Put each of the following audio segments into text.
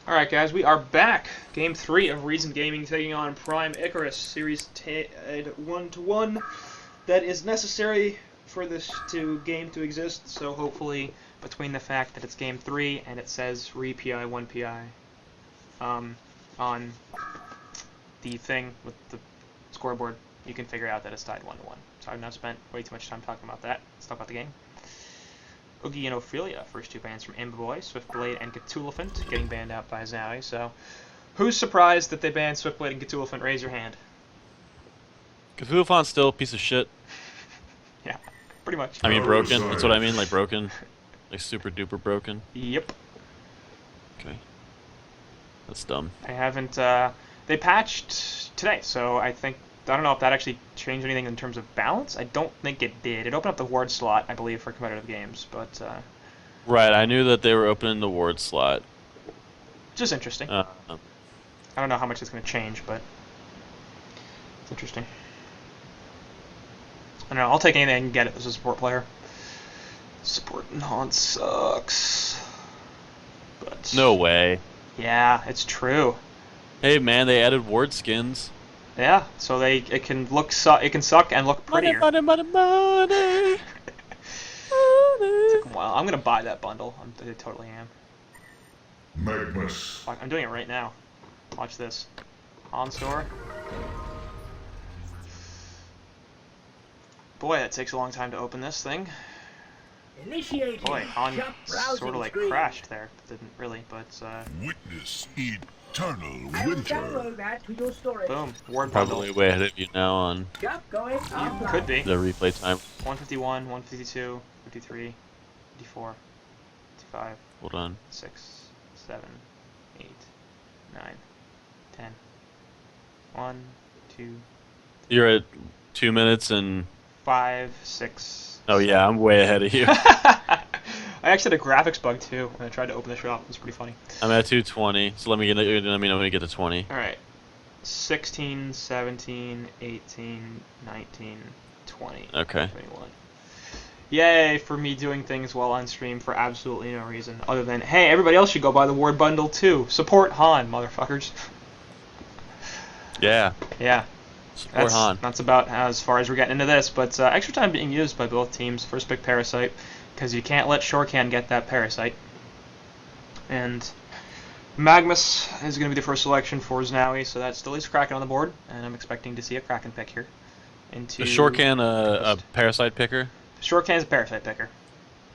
Alright guys, we are back. Game 3 of Reason Gaming taking on Prime Icarus. Series 1-1. That is necessary for this game to exist, so hopefully between the fact that it's Game 3 and it says re-PI, 1-PI on the thing with the scoreboard, you can figure out that it's tied 1-1. So I've now spent way too much time talking about that. Let's talk about the game. Oogie and Ophelia, first two bans from Imboboy, Swiftblade and Cthulhuphant, getting banned out by Zowie, so who's surprised that they banned Swiftblade and Cthulhuphant? Raise your hand. Cthulhuphant's still a piece of shit. Yeah, pretty much. I mean broken, that's what I mean, like broken. Like super duper broken. Yep. Okay. That's dumb. I haven't, they patched today, so I don't know if that actually changed anything in terms of balance. I don't think it did. It opened up the ward slot, I believe, for competitive games, but Right, I knew that they were opening the ward slot. Just interesting. I don't know how much it's going to change, but it's interesting. I don't know, I'll take anything I can get as a support player. Support in HoN sucks. But No way. yeah, it's true. Hey man, they added ward skins. Yeah, so it can suck and look prettier. Money, money, money, money. Well, I'm gonna buy that bundle. I totally am. Magnus. I'm doing it right now. Watch this. HoN Tour. Boy, that takes a long time to open this thing. Initiate. Boy, HoN sort of like crashed there. Didn't really, but Witness eternal I will winter. download that to your storage. boom, ward bundle. Probably way ahead of you now on Yep, going offline. Could be. the replay time. 151, 152, 53, 54, 55, Hold on. 6, 7, 8, 9, 10. 1, 2, You're at 2 minutes and 5, 6. oh yeah, I'm way ahead of you. I actually had a graphics bug too when I tried to open the shop. It was pretty funny. I'm at 220, so let me know when you get to 20. Alright. 16, 17, 18, 19, 20, Okay. 21. Yay for me doing things while on stream for absolutely no reason other than, hey, everybody else should go buy the ward bundle too. Support HoN, motherfuckers. Yeah. Yeah. Support HoN. That's about as far as we're getting into this, but extra time being used by both teams. First pick Parasite, because you can't let Shorecan get that Parasite. And Magnus is going to be the first selection for Zowie, so that still leaves Kraken on the board, and I'm expecting to see a Kraken pick here. Is Shorecan a parasite picker? Shorecan's a Parasite picker.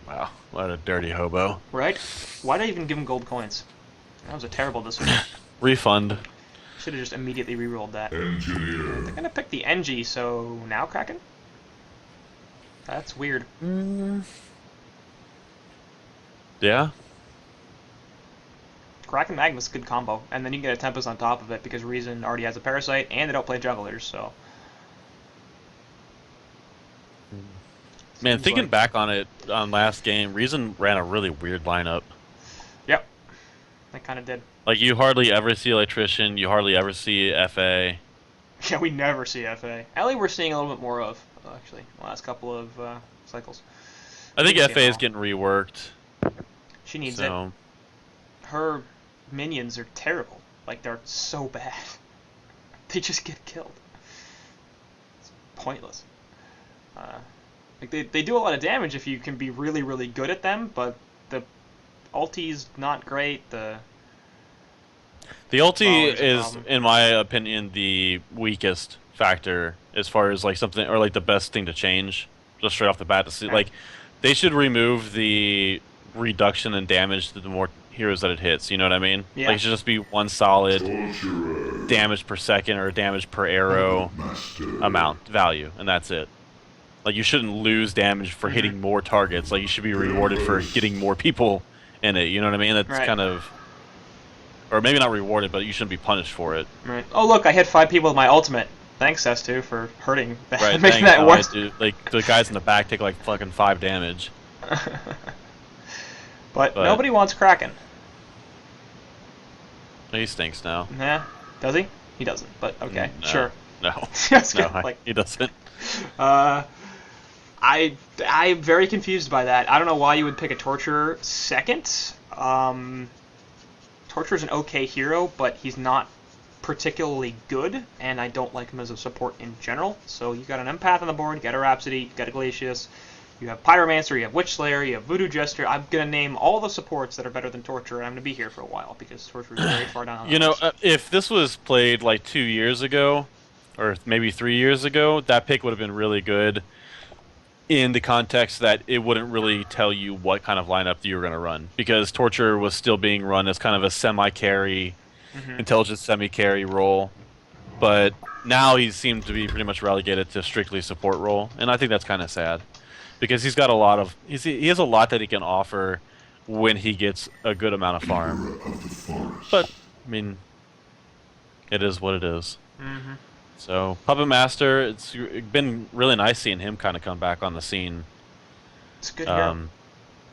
Wow, what a dirty hobo. Right? Why did I even give him gold coins? That was a terrible decision. Refund. Should have just immediately rerolled that. Engineer. They're going to pick the NG, so now Kraken? That's weird. Yeah? Kraken Magnus, good combo. And then you can get a Tempest on top of it because Reason already has a Parasite and they don't play jugglers, so. Man, Seems thinking like- back on it, on last game, Reason ran a really weird lineup. Yep. They kind of did. Like, you hardly ever see Electrician, you hardly ever see FA. Yeah, we never see FA. Ellie we're seeing a little bit more of, actually, the last couple of cycles. I think We see FA it is all. getting reworked. She needs So, it. Her minions are terrible. Like, they're so bad. They just get killed. It's pointless. Like they do a lot of damage if you can be really, really good at them, but the ulti's not great. The ulti Always a is, problem. in my opinion, the weakest factor as far as, like, something, or, like, the best thing to change, just straight off the bat. To see, Okay. like, they should remove the reduction in damage to the more heroes that it hits, you know what I mean? Yeah. Like, it should just be one solid Torturer. damage per second or damage per arrow Master. amount, value, and that's it. Like, you shouldn't lose damage for hitting more targets. Like, you should be rewarded for getting more people in it, you know what I mean? That's Right. kind of... Or maybe not rewarded, but you shouldn't be punished for it. right. Oh look, I hit 5 people with my ultimate. Thanks, S2, for hurting that, Right, making thanks, that no, worse. like, the guys in the back take, like, fucking 5 damage. But But- nobody wants Kraken. He stinks now. Nah, does he? He doesn't. But okay, No. sure. No. That's No, good. Like, he doesn't. I'm very confused by that. I don't know why you would pick a Torturer second. Torturer Torture's an okay hero, but he's not particularly good, and I don't like him as a support in general. So you got an Empath on the board, you got a Rhapsody, you got a Glacius, you have Pyromancer, you have Witch Slayer, you have Voodoo Jester. I'm going to name all the supports that are better than Torture, and I'm going to be here for a while, because Torture is very far down on the You know, list. if this was played like 2 years ago, or maybe 3 years ago, that pick would have been really good in the context that it wouldn't really tell you what kind of lineup you were going to run. Because Torture was still being run as kind of a semi-carry, intelligent semi-carry role. But now he seems to be pretty much relegated to strictly support role, and I think that's kind of sad. Because he's got a lot of... he has a lot that he can offer when he gets a good amount of farm. But, I mean, it is what it is. So, Puppet Master, it's been really nice seeing him kind of come back on the scene. It's a good hero.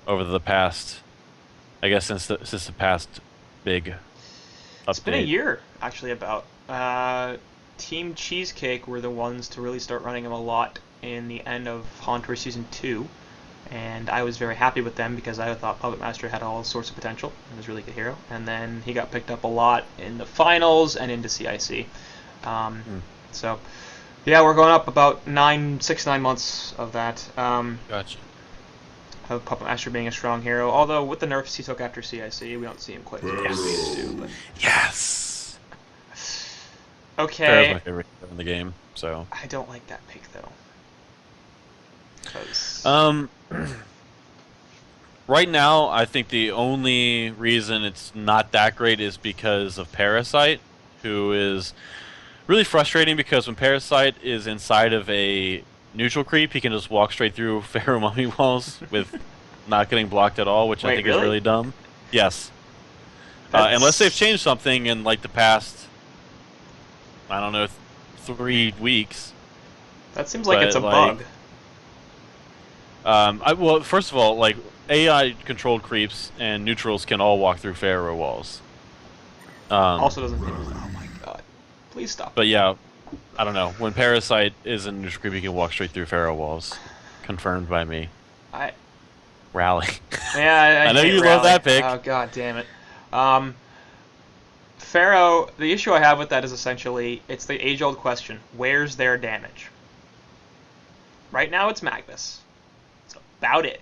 Over the past, I guess since the past big update. It's been a year, actually, about. Team Cheesecake were the ones to really start running him a lot in the end of HoN Tour Season 2. And I was very happy with them because I thought Puppet Master had all sorts of potential and was a really good hero. And then he got picked up a lot in the finals and into CIC. So, yeah, we're going up about 6-9 months of that. Gotcha. Of Puppet Master being a strong hero. Although with the nerfs he took after CIC, we don't see him quite as much as we used to. But... Yes. Okay. Pharaoh's my favorite hero in the game. So. I don't like that pick though. 'Cause... Right now, I think the only reason it's not that great is because of Parasite, who is really frustrating because when Parasite is inside of a neutral creep, he can just walk straight through Pharaoh Mummy walls with not getting blocked at all, which I think is really dumb. Yes. Unless they've changed something in like the past, I don't know, 3 weeks. That seems like it's a bug. Well, first of all, like AI-controlled creeps and neutrals can all walk through Pharaoh walls. Also doesn't. Oh my god! Please stop. But yeah, I don't know. When Parasite is in neutral creep, he can walk straight through Pharaoh walls. Confirmed by me. Rally. Yeah, I know hate you Rally. love that pick. Oh god damn it. Pharaoh. The issue I have with that is essentially it's the age-old question: where's their damage? Right now it's Magnus. That's about it.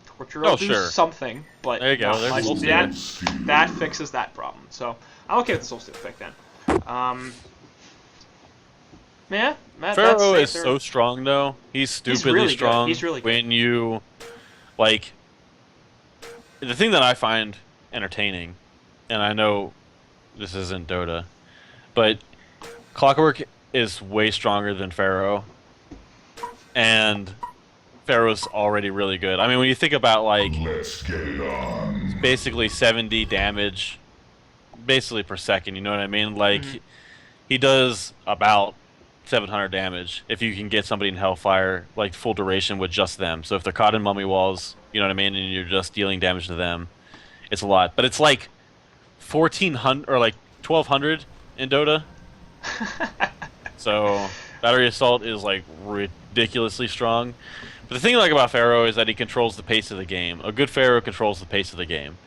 Torture will do something, but there you go. Not much. That fixes that problem. So I'm okay with the Soul Steel pick then. Yeah, Pharaoh is so strong though. He's stupidly really strong. Good. He's really good. When you like the thing that I find entertaining, and I know this isn't Dota, but Clockwork is way stronger than Pharaoh, and Pharaoh's already really good. I mean, when you think about like basically 70 damage, basically per second, you know what I mean? Like he does about 700 damage if you can get somebody in Hellfire like full duration with just them. So if they're caught in mummy walls, you know what I mean, and you're just dealing damage to them, it's a lot. But it's like 1400 or like 1200 in Dota. So Battery Assault is like ridiculously strong. But the thing I like about Pharaoh is that he controls the pace of the game. A good Pharaoh controls the pace of the game.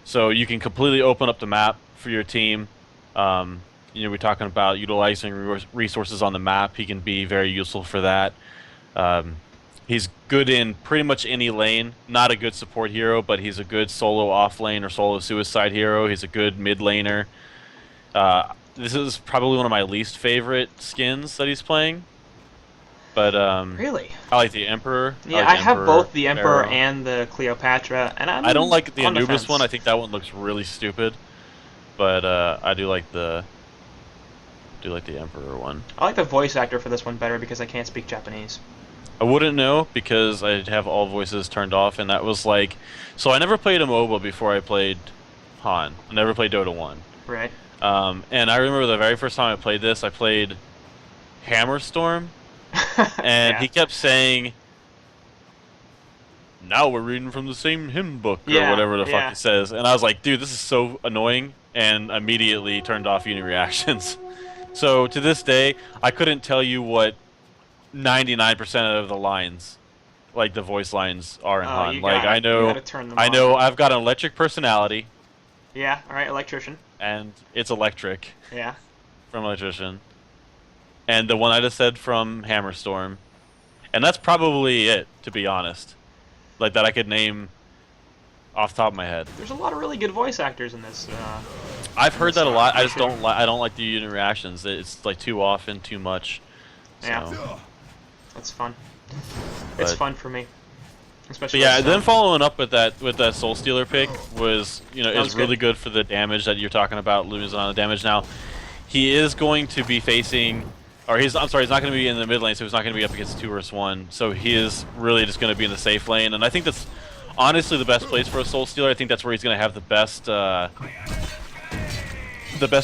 So you can completely open up the map for your team. You know, we're talking about utilizing resources on the map. He can be very useful for that. He's good in pretty much any lane. Not a good support hero, but he's a good solo off lane or solo suicide hero. He's a good mid laner. This is probably one of my least favorite skins that he's playing. But really, I like the Emperor. Yeah, I have both the Emperor and the Cleopatra, and I don't like the Anubis one. I think that one looks really stupid. But I do like the Emperor one. I like the voice actor for this one better because I can't speak Japanese. I wouldn't know because I have all voices turned off, and that was like... So I never played a MOBA before I played HoN. I never played Dota 1. Right. And I remember the very first time I played this, I played Hammerstorm, and he kept saying, now we're reading from the same hymn book, or whatever the fuck he says. And I was like, dude, this is so annoying, and immediately turned off Uni reactions. So to this day, I couldn't tell you what 99% of the lines, like the voice lines, are in HoN. Like I know I've got an electric personality. Yeah, alright, electrician. and it's electric Yeah. from electrician. And the one I just said from Hammerstorm. And that's probably it, to be honest. Like, that I could name off the top of my head. There's a lot of really good voice actors in this. I've heard that a lot. I just Sure. don't like. I don't like the unit reactions. It's like too often, too much. So. Yeah. That's fun. It's But- fun for me. Especially But yeah, with then some- following up with that Soul Stealer pick was, That was is really good for the damage that you're talking about, losing on the damage. Now, he is going to be facing, or he's not going to be in the mid lane, so he's not going to be up against 2 vs 1. So he is really just going to be in the safe lane, and I think that's honestly the best place for a Soul Stealer. I think that's where he's going to have the best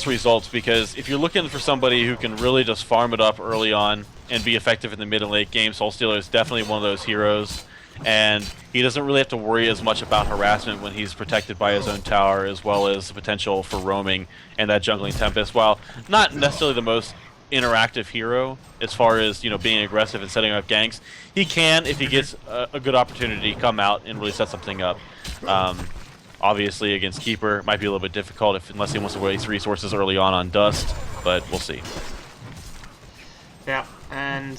results, because if you're looking for somebody who can really just farm it up early on and be effective in the mid and late game, Soul Stealer is definitely one of those heroes. And he doesn't really have to worry as much about harassment when he's protected by his own tower, as well as the potential for roaming and that jungling Tempest. While not necessarily the most interactive hero as far as being aggressive and setting up ganks, he can, if he gets a good opportunity, come out and really set something up. Obviously, against Keeper, might be a little bit difficult unless he wants to waste resources early on Dust, but we'll see. Yeah, and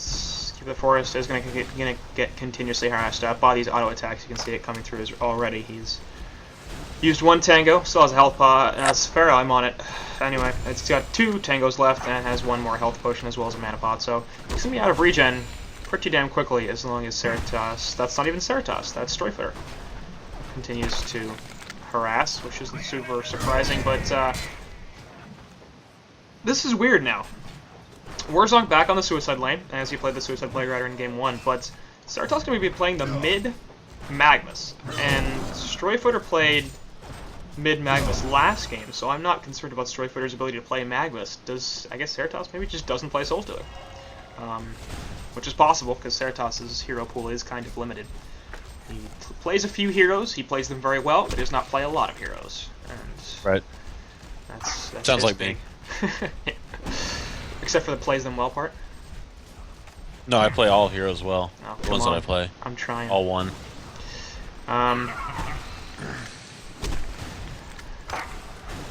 the Forest is going to get continuously harassed up by these auto attacks. You can see it coming through already. He's used 1 tango, still has a health pot. As Pharaoh, I'm on it. Anyway, it's got 2 tangos left and has 1 more health potion as well as a mana pot. So it's going to be out of regen pretty damn quickly as long as Ceratoss. That's not even Ceratoss. That's Stoyfooter. Continues to harass, which isn't super surprising, but this is weird now. Warzone back on the Suicide lane, as he played the Suicide Plague Rider in Game 1, but Ceratoss is going to be playing the mid Magnus, and Stoyfooter played mid Magnus last game, so I'm not concerned about Stoyfooter's ability to play Magnus. I guess Ceratoss maybe just doesn't play Soul Stealer, which is possible, because Ceratoss's hero pool is kind of limited. He plays a few heroes, he plays them very well, but he does not play a lot of heroes. And Right. That's Sounds his like thing. me. Except for the plays them well part. No, I play all heroes well. Oh, The come ones on. that I play. I'm trying. All 1.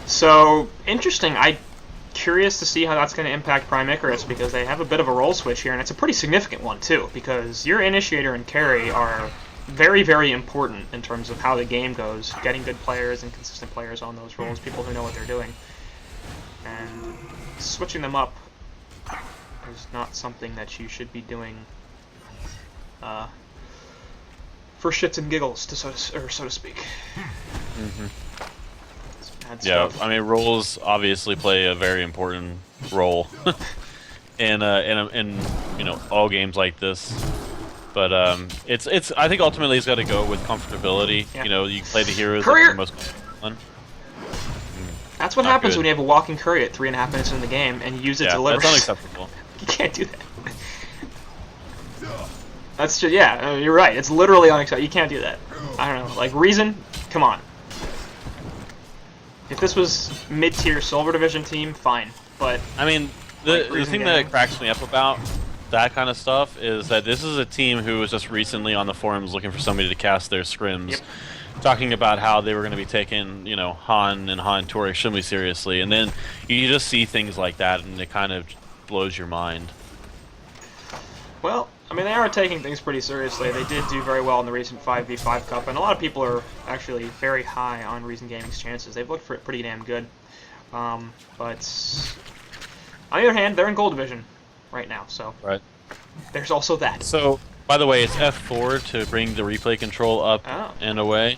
So, interesting. I'm curious to see how that's going to impact Prime Icarus, because they have a bit of a role switch here, and it's a pretty significant one, too, because your Initiator and Carry are very, very important in terms of how the game goes, getting good players and consistent players on those roles, people who know what they're doing. And switching them up is not something that you should be doing for shits and giggles, so to speak. It's bad Yeah, stuff. I mean, roles obviously play a very important role in all games like this. But it's I think ultimately it's got to go with comfortability. Yeah. You play the heroes Courier! that are most fun. That's what Not happens good. when you have a walking courier at 3.5 minutes in the game and use it to Yeah, deliver. that's unacceptable. You can't do that. That's just, yeah, you're right. It's literally unacceptable. You can't do that. I don't know. Like, Reason, come on. If this was mid-tier Silver Division team, fine. But I mean, Like the Reason thing Gaming. that cracks me up about that kind of stuff is that this is a team who was just recently on the forums looking for somebody to cast their scrims. Yep. Talking about how they were going to be taking, HoN and HoN Tour extremely seriously, and then you just see things like that, and it kind of blows your mind. well, I mean, they are taking things pretty seriously. They did do very well in the recent 5v5 Cup, and a lot of people are actually very high on Reason Gaming's chances. They've looked pretty damn good. But on the other hand, they're in Gold Division right now, so Right. there's also that. So, by the way, it's F4 to bring the replay control up Oh. and away,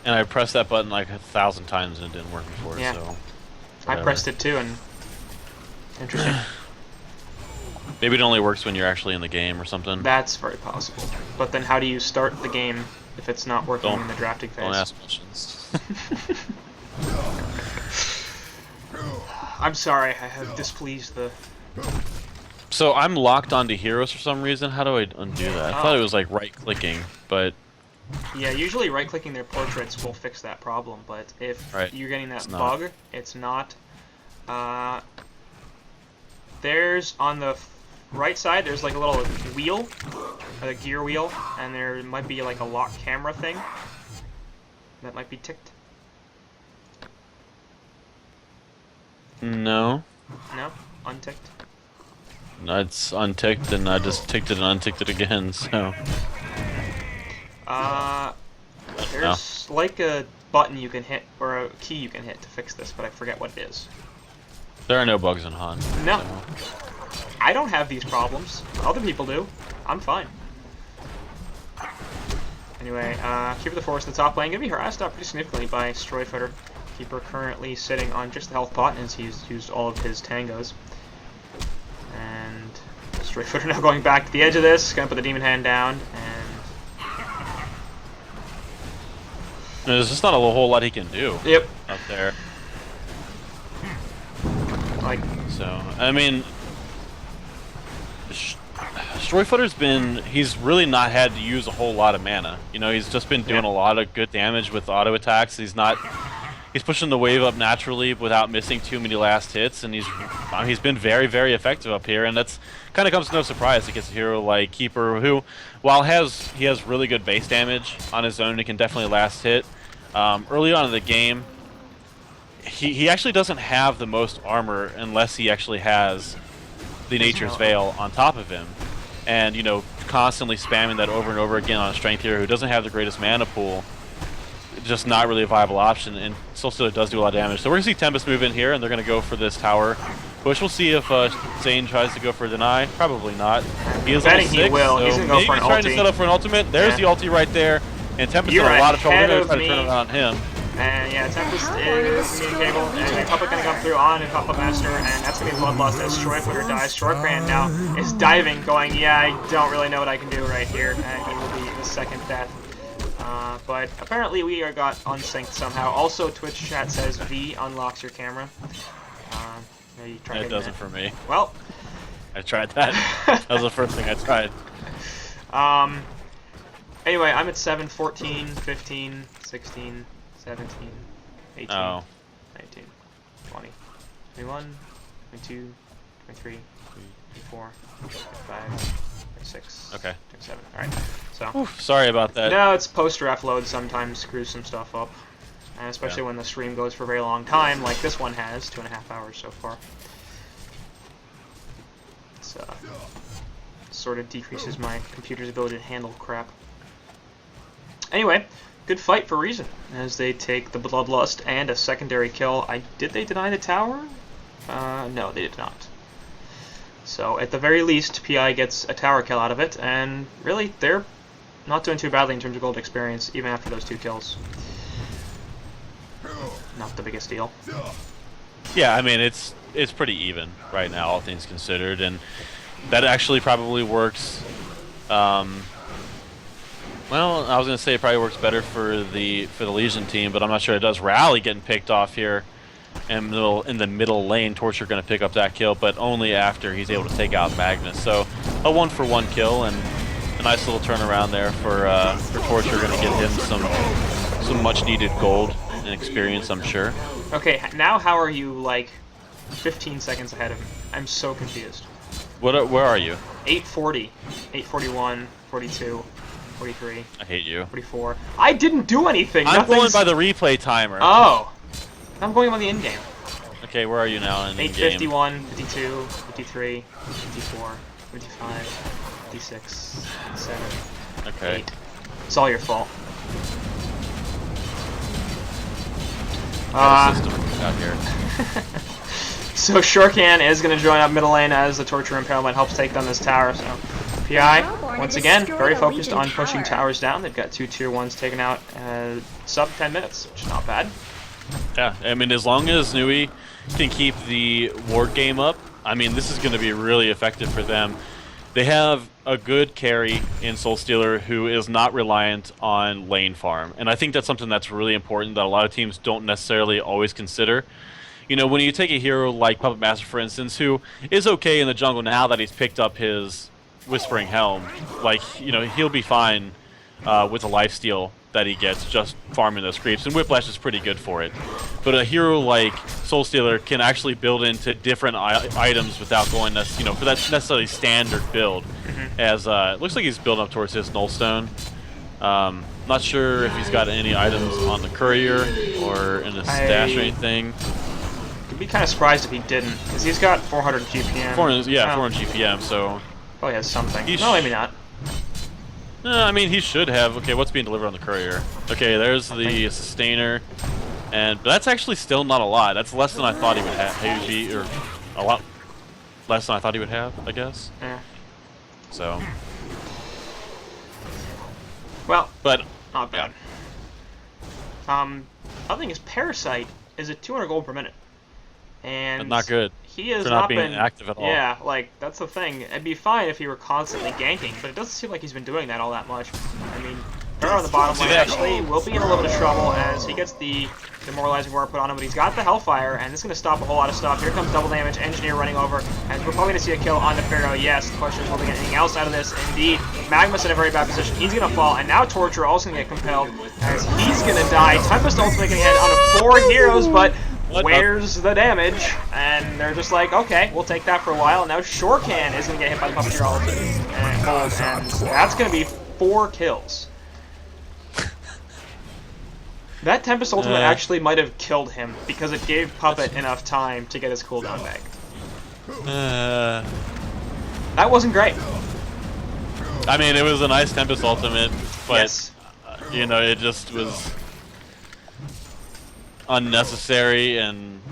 and I pressed that button like 1,000 times and it didn't work before. Yeah. So I whatever. pressed it too, and interesting. Maybe it only works when you're actually in the game or something. That's very possible. But then how do you start the game if it's not working Don't- in the drafting phase? Don't ask questions. I'm sorry, I have displeased the... So I'm locked onto heroes for some reason. How do I undo that? I thought it was like right-clicking, but Yeah, usually right-clicking their portraits will fix that problem, but if Right. you're getting that It's not. bug, it's not. There's on the right side, there's like a little wheel, a gear wheel, and there might be like a lock camera thing that might be ticked. No. No? Unticked? No, it's unticked, and I just ticked it and unticked it again, so... There's like a button you can hit, or a key you can hit to fix this, but I forget what it is. There are no bugs in HoN. No. So. I don't have these problems. Other people do. I'm fine. Anyway, Keeper of the Forest in the top lane gonna be harassed out pretty significantly by Stroyfooter. Keeper currently sitting on just the health pot as he's used all of his tangos. And Stroyfooter now going back to the edge of this, gonna put the demon hand down, and There's just not a whole lot he can do. Yep. Up there. Like, So, I mean, Stroyfooter's he's really not had to use a whole lot of mana. You know, he's just been doing a lot of good damage with auto attacks. He's pushing the wave up naturally without missing too many last hits, and he's been very, very effective up here, and that's kind of comes to no surprise against a hero like Keeper, who, while he has really good base damage on his own, he can definitely last hit. Early on in the game, he actually doesn't have the most armor unless he actually has the Nature's Veil on top of him. And, you know, constantly spamming that over and over again on a strength hero who doesn't have the greatest mana pool, just not really a viable option, and still does do a lot of damage. So we're going to see Tempest move in here, and they're going to go for this tower push. We'll see if Zane tries to go for a deny. Probably not. He is level 6, he will. so He's going to go for an maybe trying to ulti. set up for an ultimate. There's the ulti right there, and Tempest in a lot of trouble. They're going to try to turn it on him. And yeah, Tempest is communicable, and Puppet gonna come through on and Puppet Master, and that's gonna be bloodlust as Stroyfooter dies. Shortcran now is diving, going, yeah, I don't really know what I can do right here, and he will be the second death. But apparently we got unsynced somehow. Also, Twitch chat says V unlocks your camera. You try It doesn't for me. Well, I tried that. That was the first thing I tried. Anyway, I'm at 7, 14, 15, 16, 17, 18, 19, 20, 21, 22, 23, 24, 25, 26, Okay. 27. Alright, so. Oof, sorry about that. No, it's post-ref load sometimes screws some stuff up. And especially when the stream goes for a very long time, like this one has, 2.5 hours so far. It's, sort of decreases my computer's ability to handle crap. Anyway, good fight for Reason, as they take the Bloodlust and a secondary kill. Did they deny the tower? No, they did not. So, at the very least, PI gets a tower kill out of it, and really, they're not doing too badly in terms of gold experience, even after those 2 kills. Not the biggest deal. Yeah, I mean, it's pretty even right now, all things considered, and that actually probably works. Well, I was going to say it probably works better for the Legion team, but I'm not sure it does. Rally getting picked off here in the middle lane. Torture going to pick up that kill, but only after he's able to take out Magnus. So a 1-for-1 kill and a nice little turnaround there for Torture. Going to get him some much needed gold and experience, I'm sure. Okay, now how are you like 15 seconds ahead of me? I'm so confused. Where are you? 840, 841, 42. 43. I hate you. 44. I didn't do anything. I'm going by the replay timer. Oh. I'm going on the in-game. Okay, where are you now in the game? 851, 52, 53, 54, 55, 56, 57, Okay. 8. It's all your fault. Out here. So Shorcan is going to join up middle lane as the Torture Impalement helps take down this tower. So PI, once again, very focused on pushing towers down. They've got 2 tier 1s taken out sub 10 minutes, which is not bad. Yeah, I mean, as long as Nui can keep the ward game up, I mean, this is going to be really effective for them. They have a good carry in Soulstealer who is not reliant on lane farm. And I think that's something that's really important that a lot of teams don't necessarily always consider. You know, when you take a hero like Puppet Master, for instance, who is okay in the jungle now that he's picked up his Whispering Helm, like, you know, he'll be fine with the lifesteal that he gets just farming those creeps, and Whiplash is pretty good for it. But a hero like Soulstealer can actually build into different items without going, you know, for that necessarily standard build. As it looks like he's building up towards his Nullstone. Not sure if he's got any items on the courier or in his stash or anything. I'd be kind of surprised if he didn't, because he's got 400 GPM. 400, yeah, Oh, 400 GPM. So probably has something. He No, maybe not. I mean, he should have. Okay, what's being delivered on the courier? Okay, there's the sustainer, but that's actually still not a lot. That's less than I thought he would have. He would be, or a lot less than I thought he would have, I guess. Yeah. So, Well, but not bad. Other thing is, Parasite is at 200 gold per minute, and not good. He has for not being been active at all. Yeah, like that's the thing. It'd be fine if he were constantly ganking, but it doesn't seem like he's been doing that all that much. I mean, Pharaoh on the bottom lane actually will be in a little bit of trouble as he gets the demoralizing ward put on him, but he's got the Hellfire, and this is going to stop a whole lot of stuff. Here comes double damage, Engineer running over, and we're probably going to see a kill on the Pharaoh. Yes, the question is, will they get anything else out of this? Indeed, Magma's in a very bad position. He's going to fall, and now Torture also going to get compelled as he's going to die. Tempest ultimate going to hit on 4 heroes, but where's the damage? And they're just like, okay, we'll take that for a while. Now Shorcan is going to get hit by the Puppeteer ultimate, and that's going to be 4 kills. That Tempest ultimate actually might have killed him because it gave Puppet enough time to get his cooldown back. That wasn't great. I mean, it was a nice Tempest ultimate, but Yes. You know, it just was unnecessary, and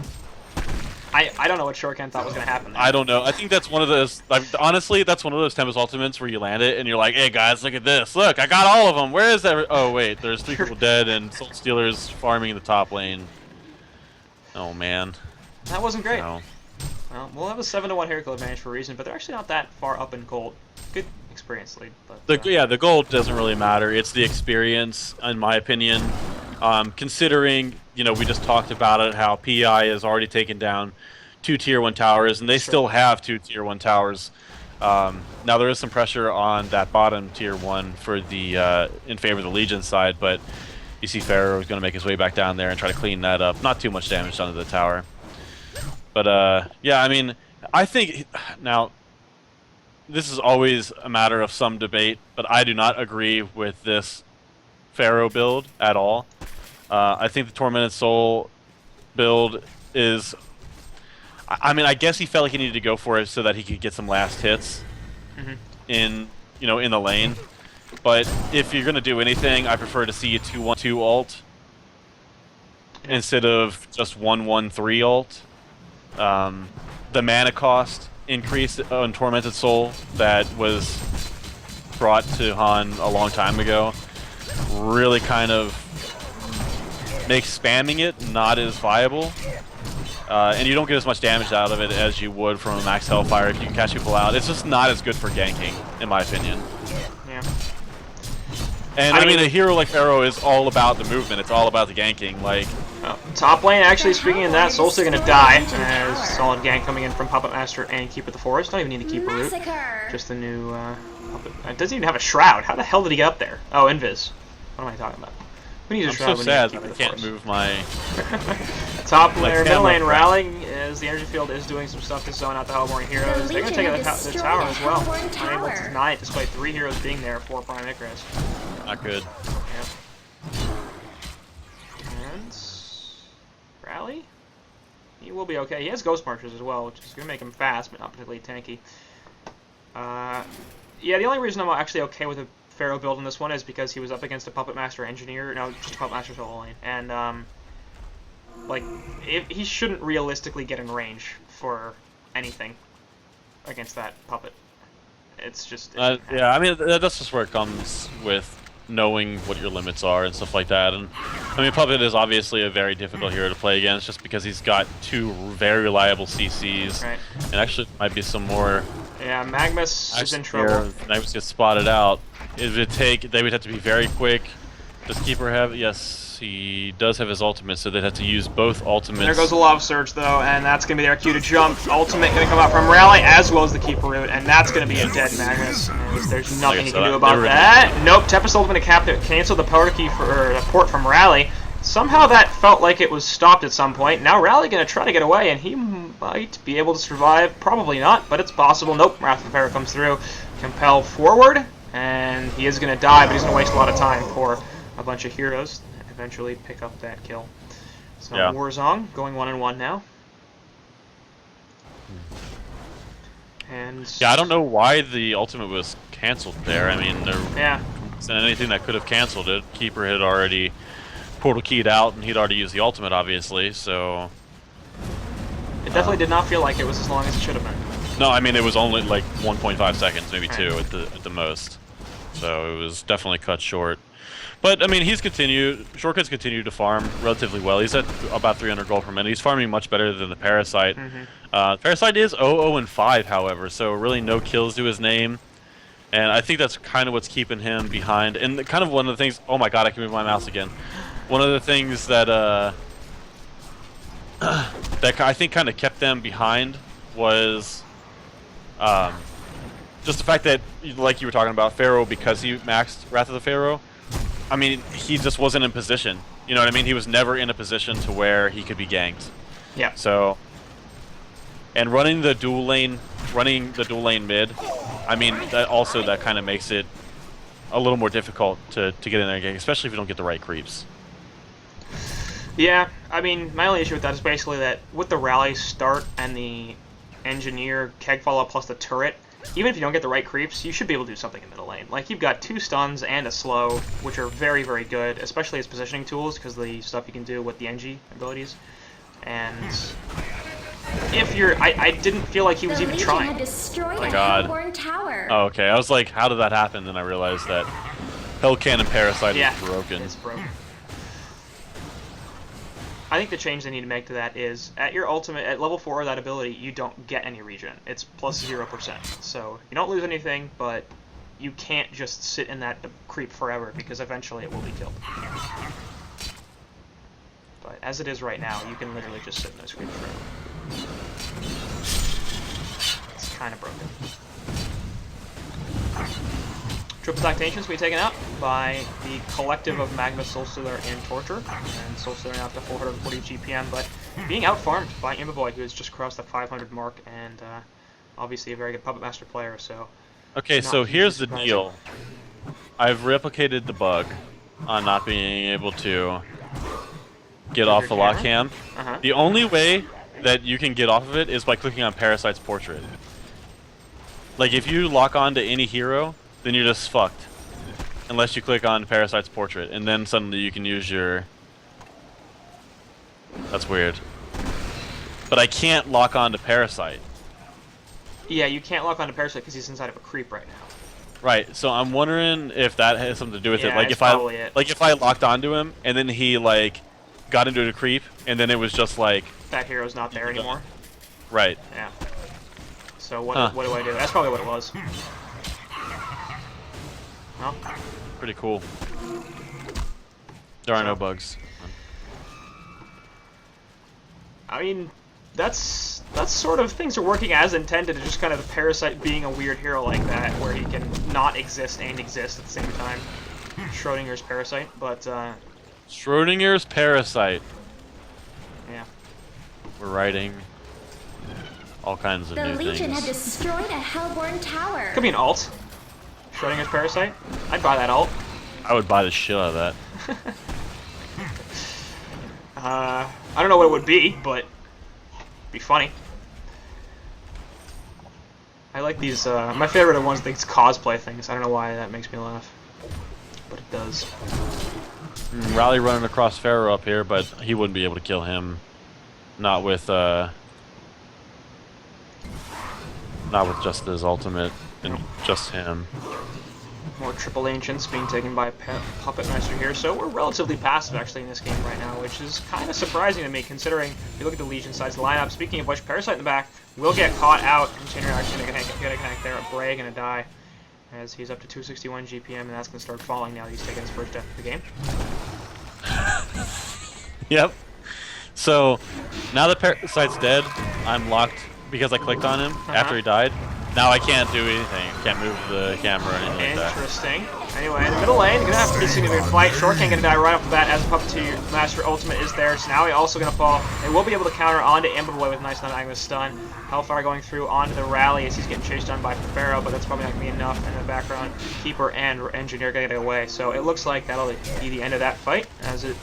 I don't know what Shorcan thought was going to happen there. I don't know. I think that's one of those. Like, honestly, that's one of those Tempest ultimates where you land it and you're like, "Hey guys, look at this! Look, I got all of them. Where is that? Oh wait, there's 3 people dead and Soul Stealers farming in the top lane. Oh man, That wasn't great. no. Well, we'll have a 7-1 hero advantage for a reason, but they're actually not that far up in gold. Good experience lead, but Yeah, the gold doesn't really matter. It's the experience, in my opinion. Considering, you know, we just talked about it, how PI has already taken down 2 tier 1 towers, and they still have 2 tier 1 towers. Now there is some pressure on that bottom tier 1 for the in favor of the Legion side, but you see Pharaoh is going to make his way back down there and try to clean that up. Not too much damage done to the tower. But yeah, I mean, I think now this is always a matter of some debate, but I do not agree with this Pharaoh build at all. I think the Tormented Soul build is... I mean, I guess he felt like he needed to go for it so that he could get some last hits in the lane. But if you're going to do anything, I prefer to see a 2-1-2 ult instead of just 1-1-3 ult. The mana cost increase on Tormented Soul that was brought to HoN a long time ago really kind of makes spamming it not as viable. And you don't get as much damage out of it as you would from a max Hellfire if you can catch people out. It's just not as good for ganking, in my opinion. yeah. And I mean, a hero like Pharaoh is all about the movement. It's all about the ganking. Like, Top lane, actually, speaking of that, Soulstick going to die. As solid gank coming in from Puppet Master and Keeper the Forest. Don't even need to keep a root. Just the new Puppet. It doesn't even have a Shroud. How the hell did he get up there? Oh, Invis. What am I talking about? Who needs a I'm Shroud so when you have sad that Keeper I the can't Forest? move my... Top lane, Like, middle lane camera. rallying as the energy field is doing some stuff to zone out the Hellborn heroes. They're going to take out the tower as well. Unable to deny it despite 3 heroes being there for Prime Icarus. Not good. Yep. And Rally? He will be okay. He has Ghost Marchers as well, which is going to make him fast, but not particularly tanky. Yeah, the only reason I'm actually okay with a Pharaoh build in this one is because he was up against a Puppet Master Engineer, no, just a Puppet Master solo lane, and like, he shouldn't realistically get in range for anything against that Puppet. It's just... Yeah, I mean, that's just where it comes with knowing what your limits are and stuff like that. And I mean, Puppet is obviously a very difficult hero to play against just because he's got 2 very reliable CCs. Right. And actually, might be some more... Yeah, Magmus is in trouble. Magmus gets spotted out. It would take... They would have to be very quick. Does Keeper have... Yes, he does have his ultimate, so they'd have to use both ultimates. There goes the Love Surge, though, and that's going to be their cue to jump. Ultimate going to come out from Rally, as well as the Keeper Root, and that's going to be a dead Magnus. There's nothing you can do about that. Nope, Tempest Ultimate going to cancel the power key for port from Rally. Somehow that felt like it was stopped at some point. Now Rally going to try to get away, and he might be able to survive. Probably not, but it's possible. Nope, Wrath of Pharaoh comes through. Compel forward, and he is going to die, but he's going to waste a lot of time for a bunch of heroes. Eventually pick up that kill. So Yeah. Warzone going 1-1 now. And Yeah, I don't know why the ultimate was canceled there. I mean, there yeah, wasn't anything that could have canceled it. Keeper had already portal keyed out, and he'd already used the ultimate, obviously, so... it definitely did not feel like it was as long as it should have been. No, I mean, it was only like 1.5 seconds, maybe Right. 2 at the most. So it was definitely cut short. But, I mean, Shortcut's continued to farm relatively well. He's at about 300 gold per minute. He's farming much better than the Parasite. Parasite is 0-0-5, however, so really no kills to his name. And I think that's kind of what's keeping him behind. And kind of one of the things... Oh my god, I can move my mouse again. One of the things that that I think kind of kept them behind was just the fact that, like you were talking about, Pharaoh, because he maxed Wrath of the Pharaoh, I mean, he just wasn't in position. You know what I mean? He was never in a position to where he could be ganked. Yeah. So, and running the dual lane mid, I mean, that kind of makes it a little more difficult to get in there and gank, especially if you don't get the right creeps. Yeah, I mean, my only issue with that is basically that with the rally start and the engineer keg follow plus the turret, even if you don't get the right creeps, you should be able to do something in middle lane. Like, you've got 2 stuns and a slow, which are very, very good, especially as positioning tools, because the stuff you can do with the NG abilities. And if you're... I didn't feel like he was even trying. Oh my god. Oh, okay. I was like, how did that happen? Then I realized that Hellcannon Parasite is broken. It's broken. I think the change they need to make to that is, at your ultimate, at level 4 of that ability, you don't get any regen. It's plus 0%. So, you don't lose anything, but you can't just sit in that creep forever, because eventually it will be killed. But as it is right now, you can literally just sit in those creeps forever. It's kind of broken. Triple stack Ancients will be taken out by the collective of Magma, Soulstealer, and Torture. And Soulstealer now up to 440 GPM, but being outfarmed by Imboboy, who has just crossed the 500 mark, and obviously a very good Puppet Master player, so... Okay, so here's the deal. I've replicated the bug on not being able to get off the lock cam. The only way that you can get off of it is by clicking on Parasite's portrait. Like, if you lock on to any hero, then you're just fucked. Unless you click on Parasite's portrait, and then suddenly you can use your... That's weird. But I can't lock on to Parasite. Yeah, you can't lock on to Parasite because he's inside of a creep right now. Right, so I'm wondering if that has something to do with Yeah, it. Like, it's probably it. Like, if I locked onto him, and then he, like, got into a creep, and then it was just like... That hero's not there anymore. Right. Yeah. So what do I do? That's probably what it was. Well, pretty cool. There are no bugs. I mean, that's sort of things are working as intended. It's just kind of the Parasite being a weird hero like that, where he can not exist and exist at the same time. Schrodinger's Parasite, but Schrodinger's Parasite. Yeah. We're writing all kinds of new things. The Legion had destroyed a Hellborn tower. Could be an alt. Schrodinger's Parasite. I'd buy that alt. I would buy the shit out of that. I don't know what it would be, but it'd be funny. I like these, my favorite of ones, these cosplay things. I don't know why that makes me laugh, but it does. Rally running across Pharaoh up here, but he wouldn't be able to kill him. Not with just his ultimate and just him. More triple ancients being taken by Puppet Master here, so we're relatively passive actually in this game right now, which is kind of surprising to me considering if you look at the Legion side's lineup. Speaking of which, Parasite in the back will get caught out. Container actually gonna connect there. Bray gonna die as he's up to 261 GPM, and that's gonna start falling now that he's taking his first death of the game. Yep. So now that Parasite's dead, I'm locked because I clicked on him after he died. Now I can't do anything. Can't move the camera or anything like that. Interesting. Anyway, in the middle lane, gonna have to be a significant fight. Shortcan gonna die right off the bat as the Puppeteer Master ultimate is there. So now he's also gonna fall. They will be able to counter onto Imboboy with a nice non-Agnes stun. Hellfire going through onto the rally as he's getting chased down by Pharaoh, but that's probably not gonna be enough. In the background, Keeper and Engineer get away. So it looks like that'll be the end of that fight as it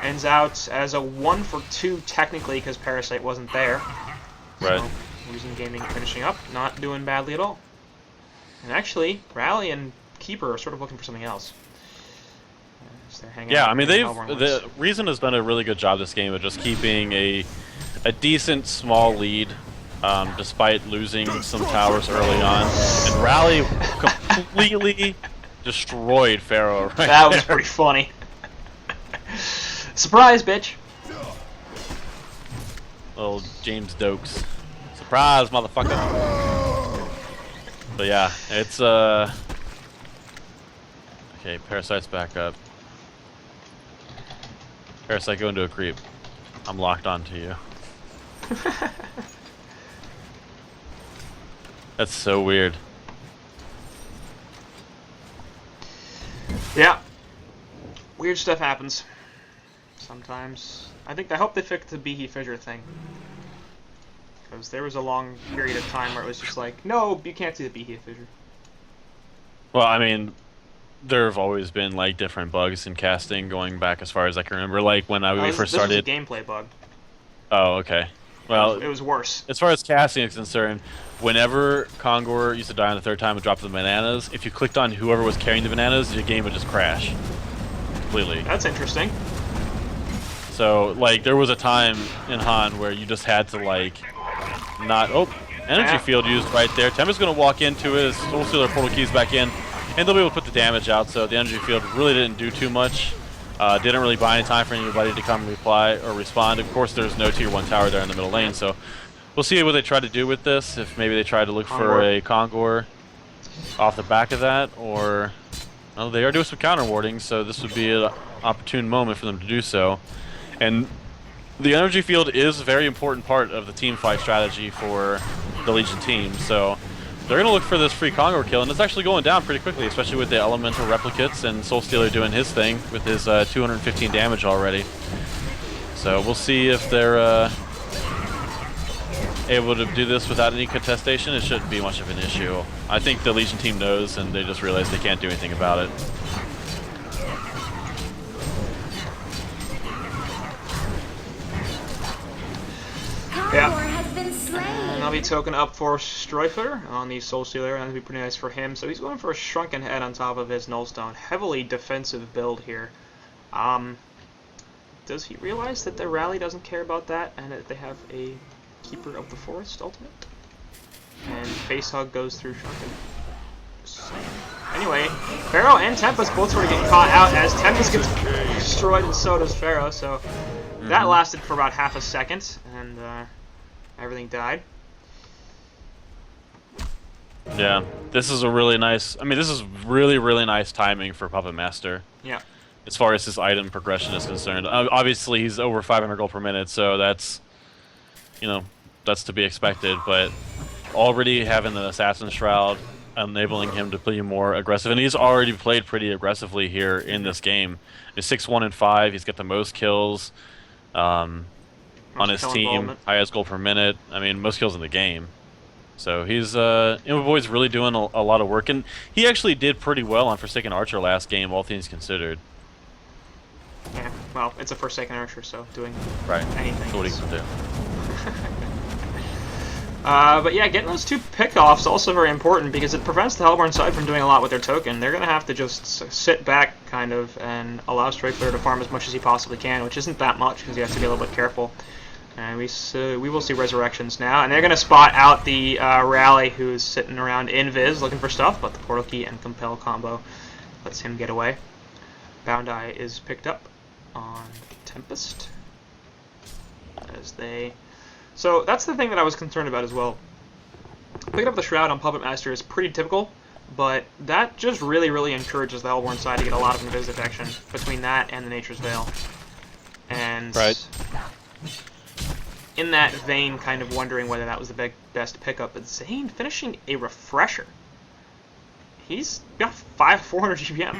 ends out as a 1 for 2 technically because Parasite wasn't there. Right. So Losing Gaming finishing up, not doing badly at all. And actually, Rally and Keeper are sort of looking for something else. So they're hanging Yeah, out I mean, in Hellborn the Woods. Reason has done a really good job this game of just keeping a decent small lead, despite losing some towers early on. And Rally completely destroyed Pharaoh right That was there. pretty funny. Surprise, bitch! Little James Dokes. Surprise, motherfucker. But yeah, it's okay, Parasite's back up. Parasite, go into a creep. I'm locked onto you. That's so weird. Yeah. Weird stuff happens. Sometimes. I hope they fixed the Behe Fissure thing. Because there was a long period of time where it was just like, no, you can't see the Behe Fissure. Well, I mean, there have always been like different bugs in casting going back as far as I can remember. Like when we first started. This was a gameplay bug. Oh, okay. Well, it was worse. As far as casting is concerned, whenever Kongor used to die on the third time and drop the bananas, if you clicked on whoever was carrying the bananas, your game would just crash completely. That's interesting. So, like, there was a time in HoN where you just had to, like, not... Oh, energy field used right there. Temper's going to walk into it, Soul Stealer portal keys back in, and they'll be able to put the damage out, so the energy field really didn't do too much. Didn't really buy any time for anybody to come reply or respond. Of course, there's no tier 1 tower there in the middle lane, so we'll see what they try to do with this. If maybe they try to look for a Kongor off the back of that, or... Well, they are doing some counter warding, so this would be an opportune moment for them to do so. And the energy field is a very important part of the team fight strategy for the Legion team, so they're going to look for this free Kongor kill, and it's actually going down pretty quickly, especially with the elemental replicates and Soul Stealer doing his thing with his 215 damage already. So we'll see if they're able to do this without any contestation. It shouldn't be much of an issue. I think the Legion team knows, and they just realize they can't do anything about it. Yeah. Has been slain. And I'll be token up for Strifer on the Soul Stealer, and that'll be pretty nice for him. So he's going for a Shrunken Head on top of his Nullstone. Heavily defensive build here. Does he realize that the Rally doesn't care about that, and that they have a Keeper of the Forest ultimate? And Face Hug goes through Shrunken. Anyway, Pharaoh and Tempest both sort of get caught out as Tempest gets destroyed and so does Pharaoh, so that lasted for about half a second, and everything died. Yeah, this is a really nice... I mean, this is really, really nice timing for Puppet Master. Yeah. As far as his item progression is concerned. Obviously, he's over 500 gold per minute, so that's... You know, that's to be expected, but already having the Assassin's Shroud enabling him to play more aggressive, and he's already played pretty aggressively here in this game. He's 6-1 and 5, he's got the most kills on his team, highest gold per minute, I mean, most kills in the game. So he's, Boy's really doing a lot of work, and he actually did pretty well on Forsaken Archer last game, all things considered. Yeah, well, it's a Forsaken Archer, so doing anything. That's what he can do. But yeah, getting those 2 pickoffs also very important because it prevents the Hellborn side from doing a lot with their token. They're going to have to just sit back, kind of, and allow Strifler to farm as much as he possibly can, which isn't that much because he has to be a little bit careful. And we will see Resurrections now, and they're going to spot out the Rally, who's sitting around Invis looking for stuff, but the Portal Key and Compel combo lets him get away. Bound Eye is picked up on Tempest as they... So that's the thing that I was concerned about as well. Picking up the Shroud on Puppet Master is pretty typical, but that just really, really encourages the Hellborn side to get a lot of invis detection between that and the Nature's Veil. And in that vein, kind of wondering whether that was the best pickup, but Zane finishing a Refresher. He's got 400 GPM.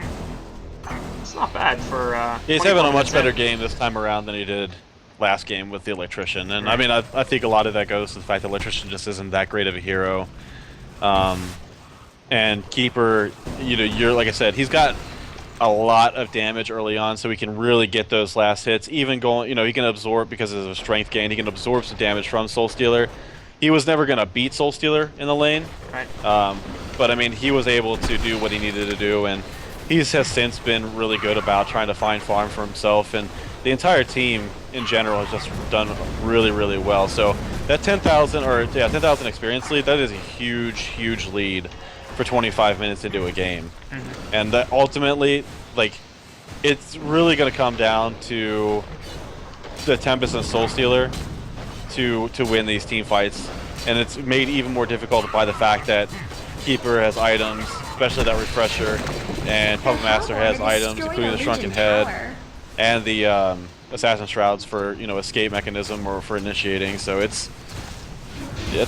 It's not bad for... He's having a much better game this time around than he did last game with the Electrician, and I mean, I think a lot of that goes to the fact that Electrician just isn't that great of a hero. And Keeper, you know, you're like I said, he's got a lot of damage early on, so he can really get those last hits. Even going, you know, he can absorb because of his strength gain. He can absorb some damage from Soul Stealer, he was never going to beat Soul Stealer in the lane. Right. But I mean, he was able to do what he needed to do, and he has since been really good about trying to find farm for himself, and the entire team in general has just done really, really well. So that 10,000 experience lead, that is a huge lead for 25 minutes into a game. And that ultimately, like, it's really going to come down to the Tempest and Soul Stealer to win these team fights, and it's made even more difficult by the fact that Keeper has items, especially that Refresher, and Puppet Master has items, including the Shrunken Head and the Assassin Shrouds for, you know, escape mechanism or for initiating. So it's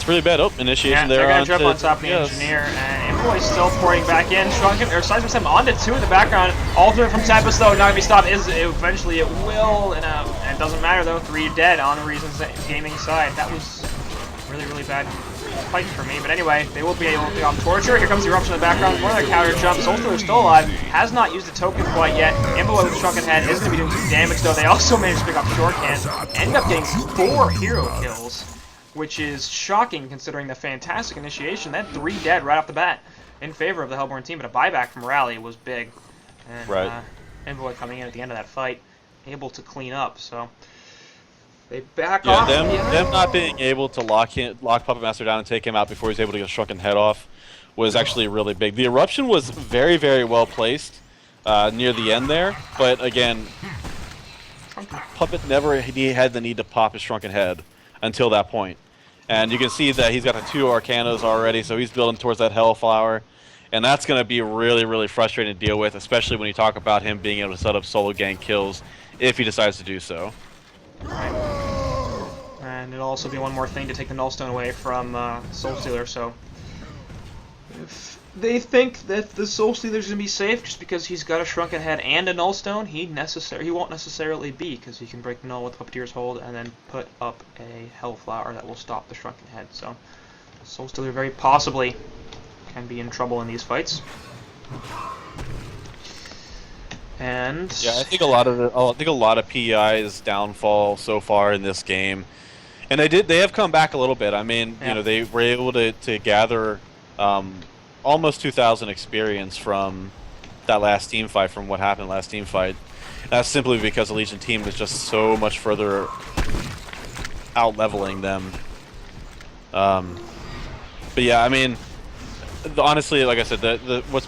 really bad. Oh, initiation there. They're gonna jump on top of the engineer, and Employee's still pouring back in. Shrunken or Seismic Slam onto 2 in the background. Ultimate from Tempest though, not gonna be stopped. Eventually it will, and it doesn't matter though. 3 dead on the Reasons Gaming side. That was really bad fight for me. But anyway, they will be able to pick off Torture. Here comes the Eruption in the background. One other counter jump. Soul Stealer still alive. Has not used the token quite yet. Employee with the Shrunken Head is gonna be doing some damage though. They also managed to pick off Shorthand. End up getting 4 hero kills, which is shocking considering the fantastic initiation. They had 3 dead right off the bat in favor of the Hellborn team, but a buyback from Rally was big. And Envoy coming in at the end of that fight, able to clean up, so they back off. Them not being able to lock Puppet Master down and take him out before he's able to get a Shrunken Head off was actually really big. The Eruption was very well placed near the end there, but again, Puppet never had the need to pop his Shrunken Head until that point. And you can see that he's got the 2 Arcanas already, so he's building towards that Hellflower. And that's going to be really frustrating to deal with, especially when you talk about him being able to set up solo gank kills if he decides to do so. Right. And it'll also be one more thing to take the Nullstone away from Soul Stealer, so if they think that the Soul Stealer's going to be safe just because he's got a Shrunken Head and a Nullstone, he won't necessarily be, because he can break the Null with Puppeteer's Hold and then put up a Hellflower that will stop the Shrunken Head. So Soul Stealer very possibly can be in trouble in these fights. And yeah, I think a lot of PEI's downfall so far in this game, and they have come back a little bit. I mean, you know, they were able to gather almost 2,000 experience from that last team fight, from what happened last team fight. That's simply because the Legion team is just so much further out leveling them. But yeah, I mean, honestly, like I said, what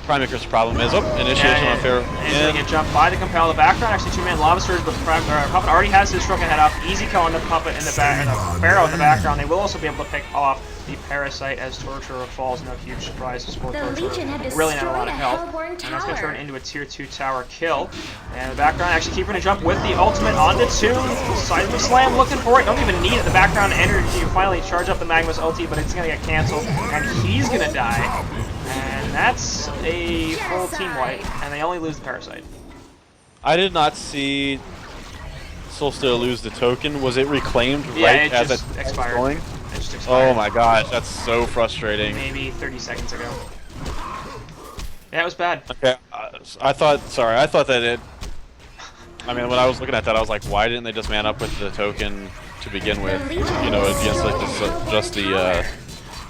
Prime Icarus' problem is, initiation on fair. And get jumped by the Compel in the background. Actually, 2-man Lava Surge, but Puppet already has his Shrunken Head up. Easy kill on the Puppet in the back, and the Pharaoh in the background. They will also be able to pick off the Parasite as Torturer falls. No huge surprise to support Torturer. Really not a lot of health. And that's going to turn into a tier 2 tower kill. And in the background, actually keeping a jump with the ultimate onto 2. Seismic Slam looking for it. Don't even need it. The background energy to finally charge up the Magma's ulti, but it's going to get canceled. And he's going to die. And that's a full team wipe. And they only lose the Parasite. I did not see Soul Stealer lose the token. Was it reclaimed it as just it's expired. going? It just expired. Oh my gosh, that's so frustrating. Maybe 30 seconds ago. Yeah, it was bad. Okay, I thought that it... I mean, when I was looking at that, I was like, why didn't they just man up with the token to begin with? You know, against like just the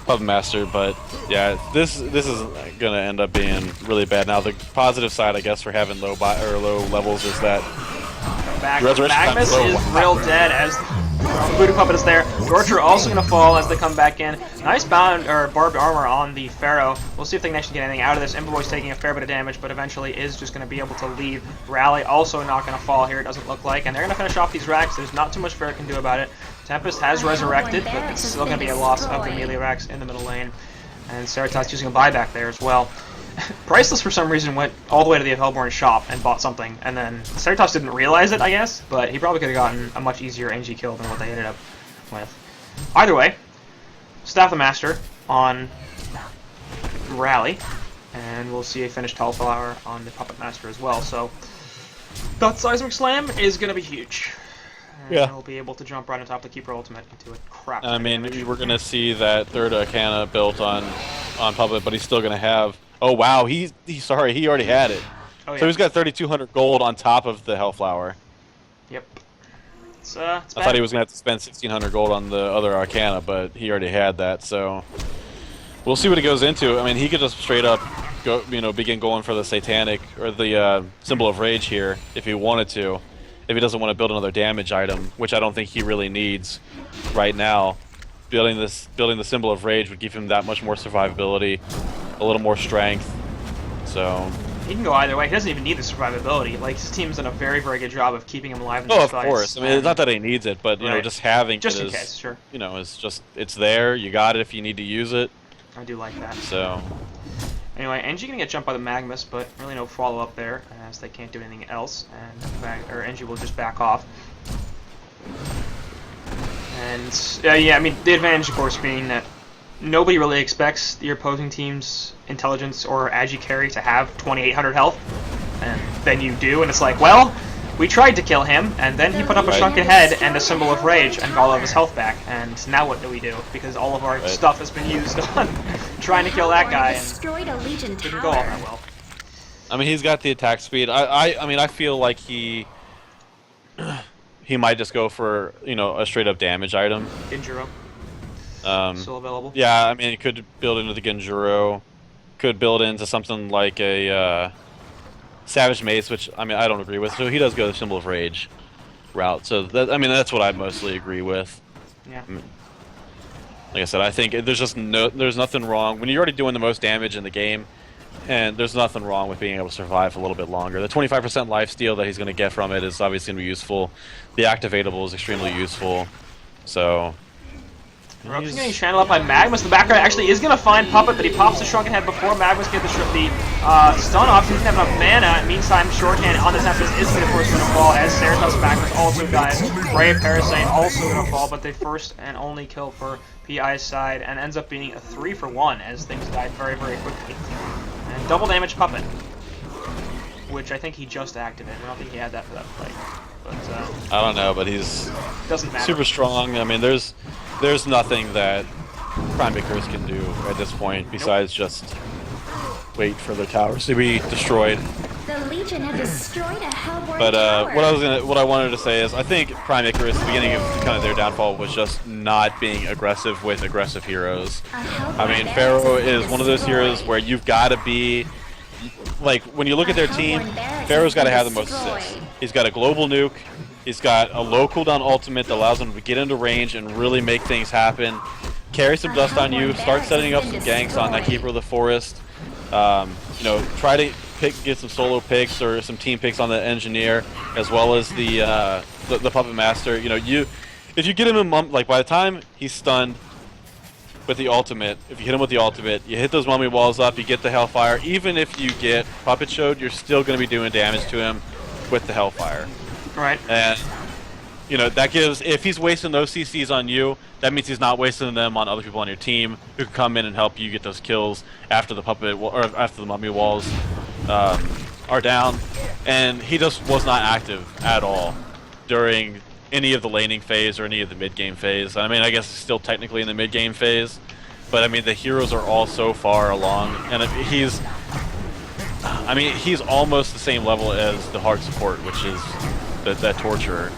Puppet Master, but yeah, this is gonna end up being really bad. Now, the positive side, I guess, for having low levels is that Magmus is real dead as Voodoo Puppet is there. Torture also going to fall as they come back in. Nice barbed armor on the Pharaoh. We'll see if they can actually get anything out of this. Ember Boy's taking a fair bit of damage, but eventually is just going to be able to leave. Rally also not going to fall here, it doesn't look like. And they're going to finish off these racks. There's not too much Pharaoh can do about it. Tempest has resurrected, but it's still going to be a loss of the melee racks in the middle lane. And Ceratops using a buyback there as well. Priceless, for some reason, went all the way to the Hellborn shop and bought something, and then Ceratops didn't realize it, I guess, but he probably could have gotten a much easier NG kill than what they ended up with. Either way, Staff the Master on Rally, and we'll see a finished Hellflower on the Puppet Master as well, so that Seismic Slam is going to be huge. And he'll be able to jump right on top of the Keeper Ultimate into a crap. I mean, we're going to see that third Arcana built on Puppet, but he's still going to have... Oh wow, he already had it. Oh, yeah. So he's got 3,200 gold on top of the Hellflower. Yep. It's I bad. thought he was gonna have to spend 1,600 gold on the other Arcana, but he already had that. So we'll see what he goes into. I mean, he could just straight up go, begin going for the Satanic or the Symbol of Rage here if he wanted to. If he doesn't want to build another damage item, which I don't think he really needs right now. Building the Symbol of Rage would give him that much more survivability, a little more strength. So He can go either way. He doesn't even need the survivability. Like, his team's done a very, very good job of keeping him alive in oh, these of fights. course. I mean, it's not that he needs it, but Right. just having Just it in is, case, sure. it's there. You got it if you need to use it. I do like that. So Anyway, NG gonna get jumped by the Magnus, but really no follow up there, as they can't do anything else, and NG will just back off. And yeah, I mean, the advantage, of course, being that nobody really expects the opposing team's intelligence or agi carry to have 2,800 health, and then you do, and it's like, well, we tried to kill him, and then he put up a shrunken head and a Symbol of Rage and got all of his health back, and now what do we do? Because all of our stuff has been used on trying to kill that guy, and Destroyed a Legion didn't go all that tower. well. I mean, he's got the attack speed. I mean, I feel like he might just go for a straight up damage item. Injuro, still available. Yeah, I mean, he could build into the Genjuro, could build into something like a Savage Mace, which I mean I don't agree with. So he does go the Symbol of Rage route. So I mean that's what I mostly agree with. Yeah. I mean, like I said, I think there's nothing wrong when you're already doing the most damage in the game, and there's nothing wrong with being able to survive a little bit longer. The 25% lifesteal that he's going to get from it is obviously going to be useful. The activatable is extremely useful. So. He's getting channeled up by Magnus. The background actually is going to find Puppet, but he pops the Shrunken Head before Magnus gets the stun off. He doesn't have enough mana. Meantime, Shorthand on this Nemesis is going to fall as Ceratops Magnus also dies. Brave Parasite also going to fall, but the first and only kill for PI's side, and ends up being a 3-for-1 as things died very, very quickly. And double damage Puppet, which I think he just activated. I don't think he had that for that fight. But I don't know, but he's doesn't matter. super strong. I mean, there's nothing that Prime Icarus can do at this point besides just wait for the towers to be destroyed. The Legion have destroyed a Hellborn But tower. what I wanted to say is I think Prime Icarus, the beginning of kind of their downfall was just not being aggressive with aggressive heroes. I mean, Pharaoh is one of those heroes where you've got to be like when you look at their team, Pharaoh's got to have the most assists. He's got a global nuke. He's got a low cooldown ultimate that allows him to get into range and really make things happen. Carry some dust on you. Start setting up some ganks on that Keeper of the Forest. Try to get some solo picks or some team picks on the Engineer, as well as the Puppet Master. If you get him in like by the time he's stunned with the ultimate, if you hit him with the ultimate, you hit those mummy walls up. You get the Hellfire. Even if you get Puppet Showed, you're still going to be doing damage to him with the Hellfire. Right. And that gives, if he's wasting those CCs on you, that means he's not wasting them on other people on your team who can come in and help you get those kills after the after the mummy walls are down. And he just was not active at all during any of the laning phase or any of the mid game phase. I mean, I guess it's still technically in the mid game phase, but I mean the heroes are all so far along, and he's almost the same level as the hard support, which is that torturer.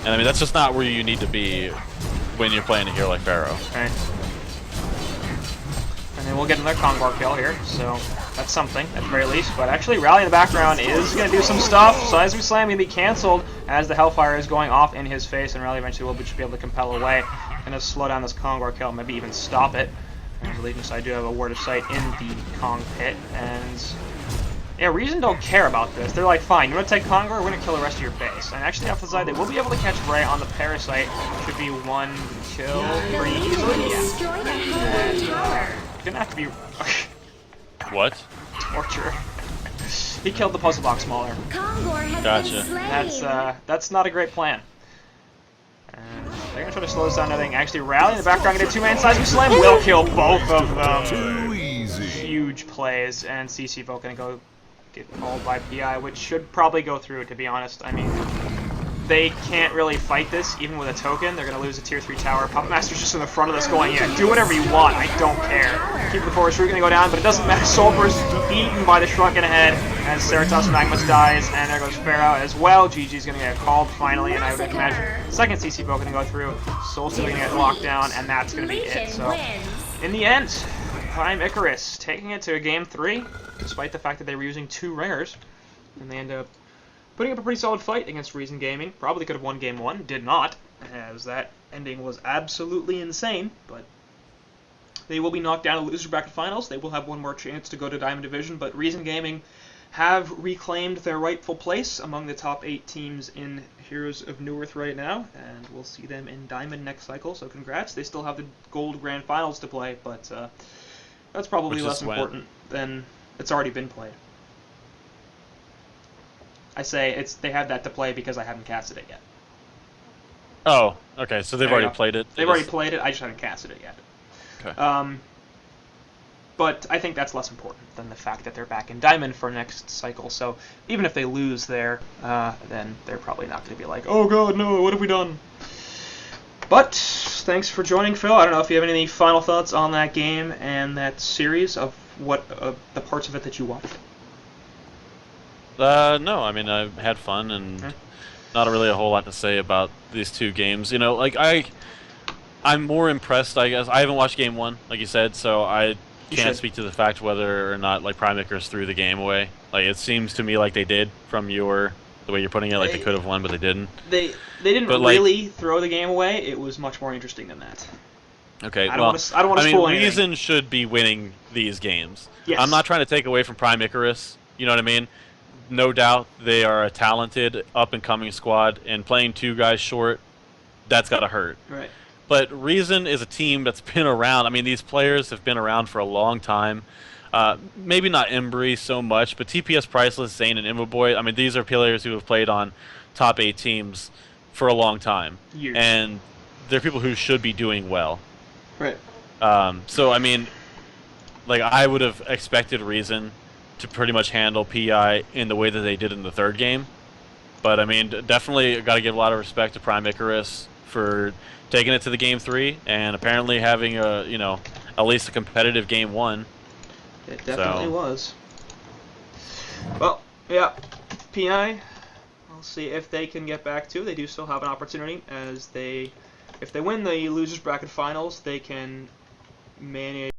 And I mean, that's just not where you need to be when you're playing a hero like Pharaoh. Right. And then we'll get another Kongor kill here, so that's something, at the very least. But actually, Rally in the background is going to do some stuff, so as we slam, he'll be cancelled as the Hellfire is going off in his face, and Rally eventually will be able to compel away. Going to slow down this Kongor kill, maybe even stop it. And the Legion side do have a Word of Sight in the Kong pit, and yeah, Reason don't care about this. They're like, fine, you want to take Kongor, we're going to kill the rest of your base. And actually, off the side, they will be able to catch Bray on the Parasite. Should be one kill The pretty Legion easily. have Yeah. destroyed a Hellborn tower. Gonna have to be What? torture. He killed the puzzle box smaller. Kongor has Gotcha. been slain. That's not a great plan. And they're gonna try to slow this down. Nothing. Actually, Rally in the background, get a two-man seismic slam. Will kill both of them. Too easy. Huge plays, and CC Vote gonna go get called by PI, which should probably go through. To be honest, I mean, they can't really fight this, even with a token. They're going to lose a tier 3 tower. Puppet Master's just in the front of this going, yeah, do whatever you want, I don't care. Keep the forest root going to go down, but it doesn't matter. Solver's eaten by the Shrunken Head as Ceratops Magmus dies, and there goes Pharaoh as well. GG's going to get called finally, and I would imagine second CC bow going to go through. Soul's going to get locked down, and that's going to be it. So, in the end, Prime Icarus taking it to game 3, despite the fact that they were using 2 ringers, and they end up putting up a pretty solid fight against Reason Gaming. Probably could have won game 1, did not, as that ending was absolutely insane, but they will be knocked down in the loser bracket finals. They will have one more chance to go to Diamond Division, but Reason Gaming have reclaimed their rightful place among the top 8 teams in Heroes of Newerth right now, and we'll see them in Diamond next cycle, so congrats. They still have the Gold Grand Finals to play, but that's probably less important than it's already been played. I say they have that to play because I haven't casted it yet. Oh, okay, so they've already played it? They've already played it, I just haven't casted it yet. Okay. But I think that's less important than the fact that they're back in Diamond for next cycle, so even if they lose there, then they're probably not going to be like, oh god, no, what have we done? But, thanks for joining, Phil. I don't know if you have any final thoughts on that game and that series of what the parts of it that you watched. No, I mean, I had fun, and not really a whole lot to say about these 2 games. You know, like, I'm more impressed, I guess. I haven't watched game 1, like you said, so I can't speak to the fact whether or not, like, Prime Icarus threw the game away. Like, it seems to me like they did from the way you're putting it, like they could have won, but they didn't. They didn't really throw the game away. It was much more interesting than that. Okay, I don't want to spoil anything. Reason should be winning these games. Yes. I'm not trying to take away from Prime Icarus, you know what I mean? No doubt they are a talented, up-and-coming squad, and playing 2 guys short, that's got to hurt. Right. But Reason is a team that's been around. I mean, these players have been around for a long time. Maybe not Embry so much, but TPS Priceless, Zane, and Invoboy, I mean, these are players who have played on top 8 teams for a long time. Years. And they're people who should be doing well. Right. So, I mean, like, I would have expected Reason to pretty much handle PI in the way that they did in the 3rd game. But, I mean, definitely got to give a lot of respect to Prime Icarus for taking it to the game 3 and apparently having a, you know, at least a competitive game 1. It definitely was. Well, yeah, PI, we'll see if they can get back to. They do still have an opportunity, as if they win the losers bracket finals, they can manage